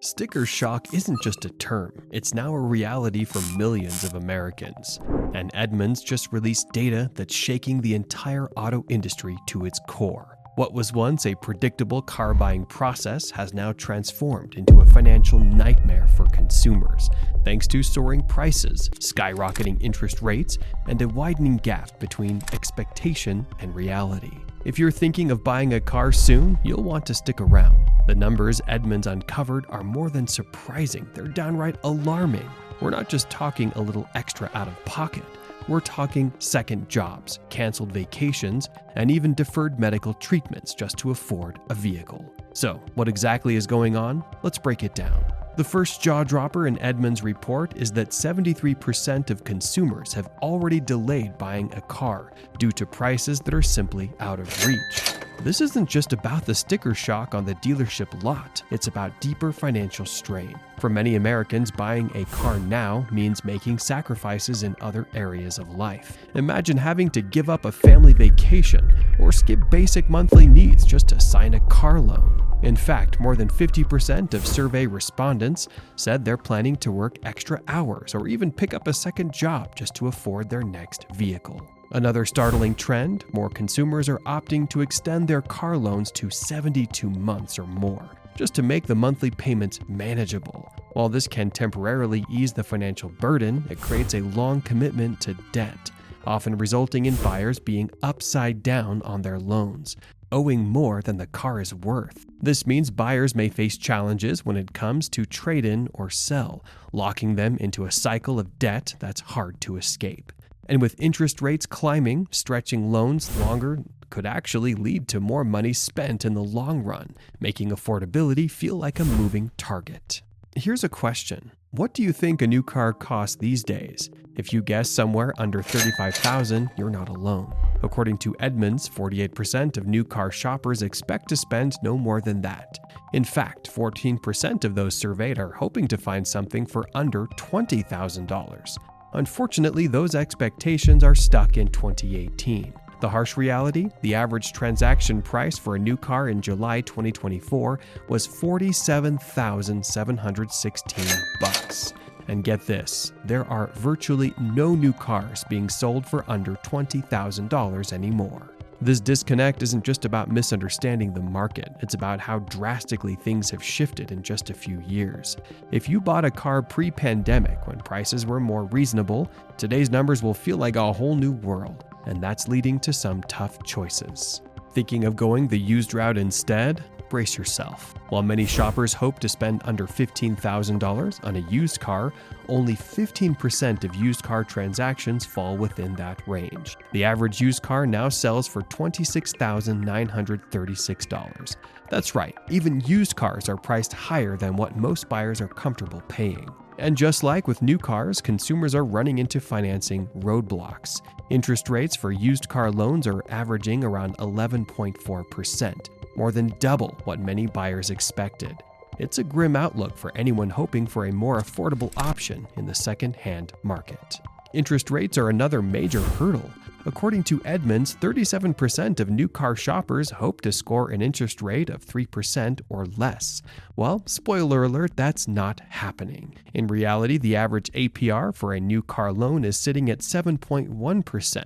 Sticker shock isn't just a term, it's now a reality for millions of Americans. And Edmunds just released data that's shaking the entire auto industry to its core. What was once a predictable car buying process has now transformed into a financial nightmare for consumers, thanks to soaring prices, skyrocketing interest rates, and a widening gap between expectation and reality. If you're thinking of buying a car soon, you'll want to stick around. The numbers Edmunds uncovered are more than surprising, they're downright alarming. We're not just talking a little extra out of pocket. We're talking second jobs, canceled vacations, and even deferred medical treatments just to afford a vehicle. So, what exactly is going on? Let's break it down. The first jaw-dropper in Edmunds' report is that 73% of consumers have already delayed buying a car due to prices that are simply out of reach. This isn't just about the sticker shock on the dealership lot, it's about deeper financial strain. For many Americans, buying a car now means making sacrifices in other areas of life. Imagine having to give up a family vacation or skip basic monthly needs just to sign a car loan. In fact, more than 50% of survey respondents said they're planning to work extra hours or even pick up a second job just to afford their next vehicle. Another startling trend, more consumers are opting to extend their car loans to 72 months or more, just to make the monthly payments manageable. While this can temporarily ease the financial burden, it creates a long commitment to debt, often resulting in buyers being upside down on their loans, owing more than the car is worth. This means buyers may face challenges when it comes to trade-in or sell, locking them into a cycle of debt that's hard to escape. And with interest rates climbing, stretching loans longer could actually lead to more money spent in the long run, making affordability feel like a moving target. Here's a question. What do you think a new car costs these days? If you guess somewhere under $35,000, you're not alone. According to Edmunds, 48% of new car shoppers expect to spend no more than that. In fact, 14% of those surveyed are hoping to find something for under $20,000. Unfortunately, those expectations are stuck in 2018. The harsh reality? The average transaction price for a new car in July 2024 was $47,716. And get this, there are virtually no new cars being sold for under $20,000 anymore. This disconnect isn't just about misunderstanding the market, it's about how drastically things have shifted in just a few years. If you bought a car pre-pandemic when prices were more reasonable, today's numbers will feel like a whole new world, and that's leading to some tough choices. Thinking of going the used route instead? Brace yourself. While many shoppers hope to spend under $15,000 on a used car, only 15% of used car transactions fall within that range. The average used car now sells for $26,936. That's right, even used cars are priced higher than what most buyers are comfortable paying. And just like with new cars, consumers are running into financing roadblocks. Interest rates for used car loans are averaging around 11.4%. More than double what many buyers expected. It's a grim outlook for anyone hoping for a more affordable option in the second-hand market. Interest rates are another major hurdle. According to Edmunds, 37% of new car shoppers hope to score an interest rate of 3% or less. Well, spoiler alert, that's not happening. In reality, the average APR for a new car loan is sitting at 7.1%,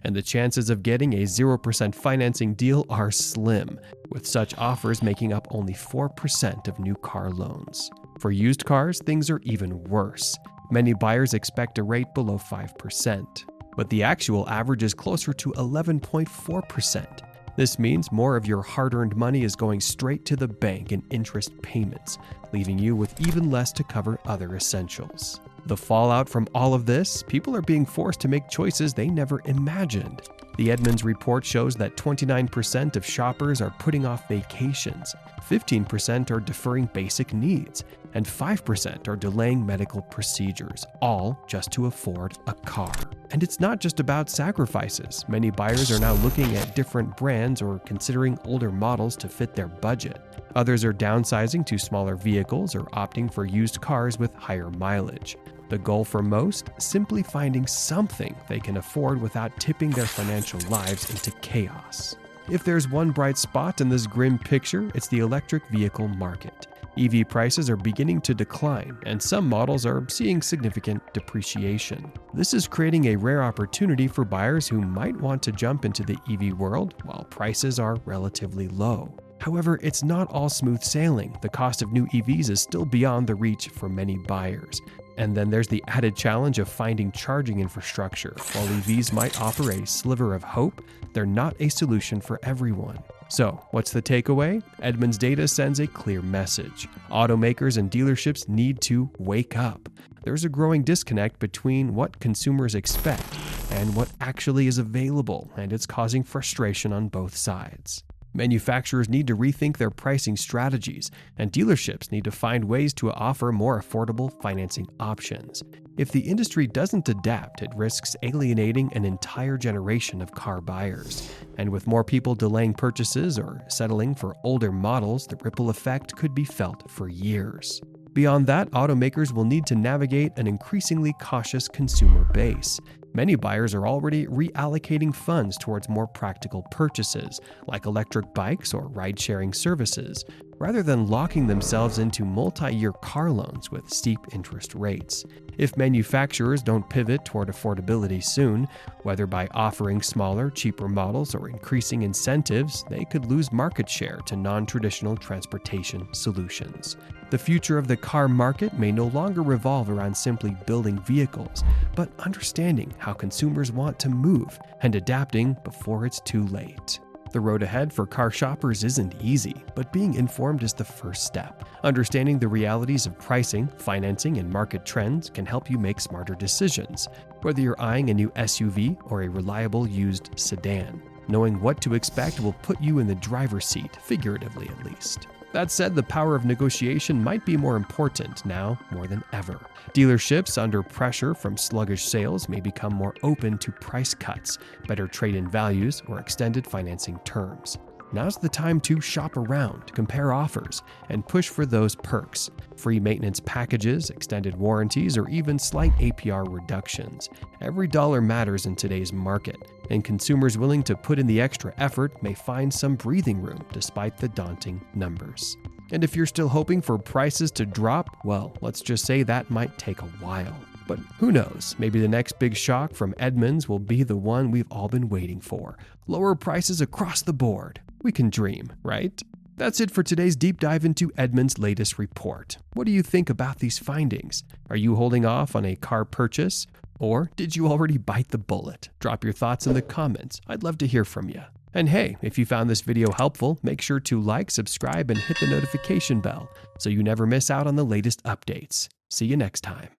and the chances of getting a 0% financing deal are slim, with such offers making up only 4% of new car loans. For used cars, things are even worse. Many buyers expect a rate below 5%. But the actual average is closer to 11.4%. This means more of your hard-earned money is going straight to the bank in interest payments, leaving you with even less to cover other essentials. The fallout from all of this? People are being forced to make choices they never imagined. The Edmunds report shows that 29% of shoppers are putting off vacations, 15% are deferring basic needs, and 5% are delaying medical procedures, all just to afford a car. And it's not just about sacrifices. Many buyers are now looking at different brands or considering older models to fit their budget. Others are downsizing to smaller vehicles or opting for used cars with higher mileage. The goal for most? Simply finding something they can afford without tipping their financial lives into chaos. If there's one bright spot in this grim picture, it's the electric vehicle market. EV prices are beginning to decline, and some models are seeing significant depreciation. This is creating a rare opportunity for buyers who might want to jump into the EV world while prices are relatively low. However, it's not all smooth sailing. The cost of new EVs is still beyond the reach for many buyers. And then there's the added challenge of finding charging infrastructure. While EVs might offer a sliver of hope, they're not a solution for everyone. So, what's the takeaway? Edmunds data sends a clear message. Automakers and dealerships need to wake up. There's a growing disconnect between what consumers expect and what actually is available, and it's causing frustration on both sides. Manufacturers need to rethink their pricing strategies, and dealerships need to find ways to offer more affordable financing options. If the industry doesn't adapt, it risks alienating an entire generation of car buyers. And with more people delaying purchases or settling for older models, the ripple effect could be felt for years. Beyond that, automakers will need to navigate an increasingly cautious consumer base. Many buyers are already reallocating funds towards more practical purchases, like electric bikes or ride-sharing services, rather than locking themselves into multi-year car loans with steep interest rates. If manufacturers don't pivot toward affordability soon, whether by offering smaller, cheaper models or increasing incentives, they could lose market share to non-traditional transportation solutions. The future of the car market may no longer revolve around simply building vehicles, but understanding how consumers want to move and adapting before it's too late. The road ahead for car shoppers isn't easy, but being informed is the first step. Understanding the realities of pricing, financing, and market trends can help you make smarter decisions, whether you're eyeing a new SUV or a reliable used sedan. Knowing what to expect will put you in the driver's seat, figuratively at least. That said, the power of negotiation might be more important now more than ever. Dealerships under pressure from sluggish sales may become more open to price cuts, better trade-in values, or extended financing terms. Now's the time to shop around, compare offers, and push for those perks. Free maintenance packages, extended warranties, or even slight APR reductions. Every dollar matters in today's market, and consumers willing to put in the extra effort may find some breathing room despite the daunting numbers. And if you're still hoping for prices to drop, well, let's just say that might take a while. But who knows, maybe the next big shock from Edmunds will be the one we've all been waiting for. Lower prices across the board. We can dream, right? That's it for today's deep dive into Edmunds' latest report. What do you think about these findings? Are you holding off on a car purchase? Or did you already bite the bullet? Drop your thoughts in the comments. I'd love to hear from you. And hey, if you found this video helpful, make sure to like, subscribe, and hit the notification bell so you never miss out on the latest updates. See you next time.